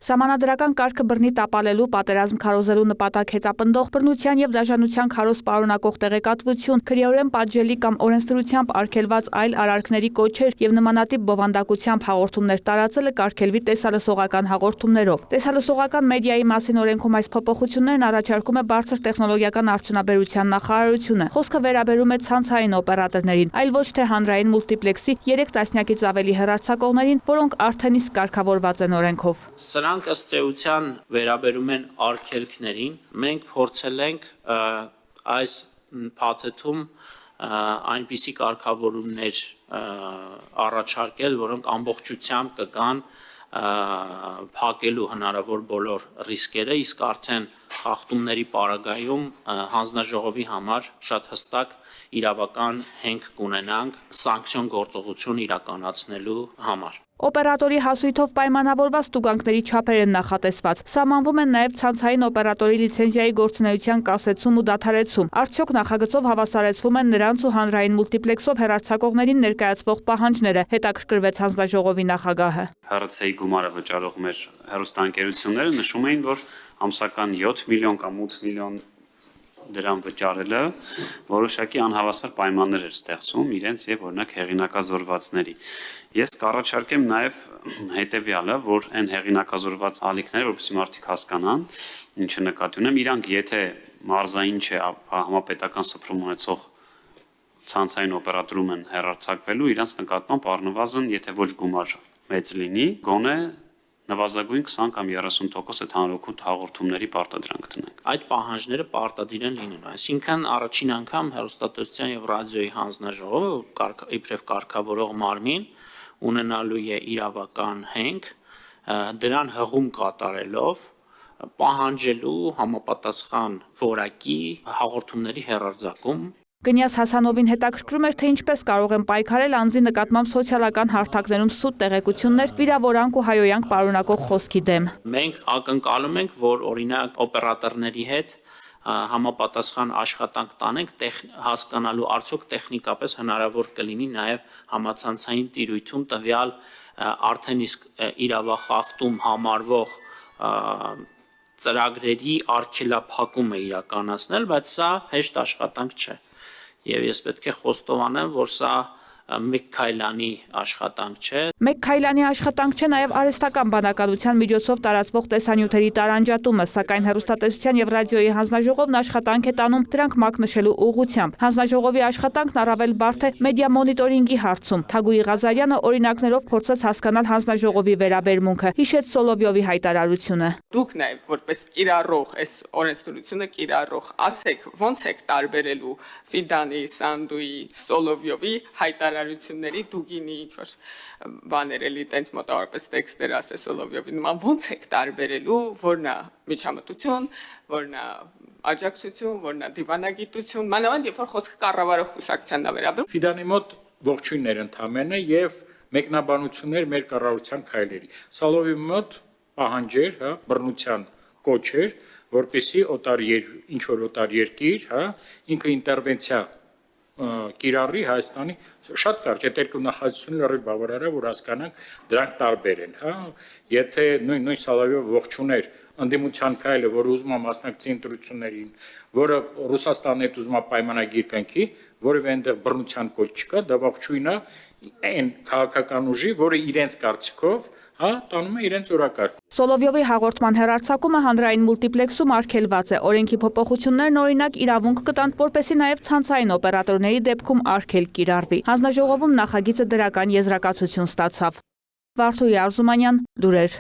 Սահմանադրական կարգը բռնի տապալելու, պատերազմ քարոզելու նպատակ հետապնդող բռնության և դաժանության քարոզ պարունակող տեղեկատվություն, քրեորեն պատժելի կամ օրենսդրությամբ արգելված այլ արարքների կոչեր և նմանատիպ բովանդակությամբ հաղորդումներ տարածելը կարգելվի տեսալսողական հաղորդումներով։ Տեսալսողական մեդիայի մասին օրենքում այս փոփոխություններն առաջարկում է բարձր տեխնոլոգիական արդյունաբերության նախարարությունը։ Խոսքը վերաբերում է ցանցային օպերատորներին, այլ ոչ թե հանրային մուլտիպլեքսի 3 տասնյակից ավելի հեռարձակողներին, որոնք արդեն իսկ կարգավորված են օրենքով։ Սրանք ըստ էության վերաբերում են արգելքներին։ Մենք փորձել ենք այս փաթեթում այնպիսի կարգավորումներ առաջարկել, որոնք ամբողջությամբ կգան փակելու հնարավոր բոլոր ռիսկերը, իսկ արդեն խախտումների պարագայում հանձնաժողովի համար շատ հստակ իրավական հենք կունենանք սանկցիոն գործողություն իրականացնելու համար։ Օպերատորի հասույթով պայմանավորված տուգանքների չափեր են նախատեսված։ Սահմանվում են նաև ցանցային օպերատորի լիցենզիայի գործունեության կասեցում ու դադարեցում։ Արդյոք նախագծով հավասարեցվում են նրանց ու հանրային մուլտիպլեքսով հեռարձակողներին ներկայացվող պահանջները, հետաքրքրվեց հանձնաժողովի նախագահը։ ՀՌՑ-ի գումարը վճարող մեր հեռուստաընկերությունները նշում էին, որ ամսական 7 միլիոն կամ 8 միլիոն դրամ վճարելը որոշակի անհավասար պայմաններ էր ստեղծում իրենց եւ օրինակ հեղինակազորվածների։ Ես կառաջարկեմ նաեւ հետեւյալը, որ այն հեղինակազորված ալիքները, որովհետեւ մարդիկ հասկանան, ինչը նկատի ունեմ, իրանք եթե մարզային չէ, համապետական սփռում ունեցող ցանցային օպերատորում են հեռարձակվելու, իրանք նկատմամբ առնվազն, եթե ոչ գումար մեծ լինի, գոնե նվազագույն 20 կամ 30% այդ հանրօգուտ հաղորդումների պարտադրանք տնենք։ Այդ պահանջները պարտադիր են լինելու, այսինքն առաջին անգամ հեռուստատեսության եւ ռադիոյի հանձնաժողովը իբրև կարգավորող մարմին ունենալու է իրավական հենք դրան հղում կատարելով պահանջելու համապատասխան որակի հաղորդումների հեռարձակում։ Կնյազ Հասանովին հետաքրքրում էր, թե ինչպես կարող են պայքարել անձի նկատմամբ սոցիալական հարթակներում սուտ տեղեկություններ, վիրավորանք ու հայոյանք պարունակող խոսքի դեմ։ Մենք ակնկալում ենք, որ օրինակ օպերատորների հետ համապատասխան աշխատանք տանենք, հասկանալու արդյոք տեխնիկապես հնարավոր կլինի նաև համացանցային տիրույթում տվյալ արդեն իսկ իրավախախտում համարվող ծրագրերի արգելափակումը իրականացնել, բայց սա հեշտ աշխատանք չէ։ Եվ ես պետք է խոստովանեմ, որ սա մեկ քայլանի աշխատանք չէ։ Մեկ քայլանի աշխատանք չէ նաև արհեստական բանականության միջոցով տարածվող տեսանյութերի տարանջատումը, սակայն հեռուստատեսության եւ ռադիոյի հանձնաժողովն աշխատանք է տանում դրանք մակնշելու ուղղությամբ։ Հանձնաժողովի աշխատանքն առավել բարդ է մեդիա մոնիտորինգի հարցում։ Թագուհի Ղազարյանը օրինակներով փորձեց հասկանալ հանձնաժողովի վերաբերմունքը, հիշեց Սոլովյովի հայտարարությունը։ Դուք նաև որպես կիրառող, այս օրենսդրությունը կիրառող, ասեք, ո՞նց եք տարբերելու Ֆիդանի, Սանդուի, Սոլովյովի հայտարարությունների դուգինի ինչ-որ բաներ էլի տենց մոտավորապես տեքստեր ասե Սոլովյովի նման ո՞նց եք տարբերելու, որն է միջամտություն, որն է աջակցություն, որն է դիվանագիտություն, մանավանդ երբ որ խոսքը կառավարող կուսակցությանն է վերաբերում։ Ֆիդանի մոտ ողջույններ ընդամենը եւ մեկնաբանություններ մեր կառավարության քայլերի։ Սալովի մոտ պահանջեր, բռնության կոչեր, որպեսի ինչ որ օտար երկիր, ինքը ինտերվենցիա կիրառի Հայաստանի շատ կարճ այդ երկու նախաձեռնությունները լրիվ բավարար է, որ հասկանանք դրանք տարբեր են, Եթե նույն Սալովյով ողջուներ ընդդիմության քայլը, որը ուզում է մասնակցի ընտրություններին, որը Ռուսաստանն հետ ուզում է պայմանագիր կնքի, որևէ այնտեղ բռնության կոչ չկա, դա ողջույն է այն քաղաքական ուժի, որը իրենց կարծիքով տանում է իրենց օրակարգ։ Սոլովյովի հաղորդման հեռարձակումը հանրային մուլտիպլեքսում արգելված է։ Օրենքի փոփոխություններն օրինակ իրավունք կտան, որպեսզի նաև ցանցային օպերատորների դեպքում արգելք կիրառվի։ Հանձնաժողովում նախագիծը դրական եզրակացություն ստացավ։ Վարդուհի Արզումանյան, լուրեր։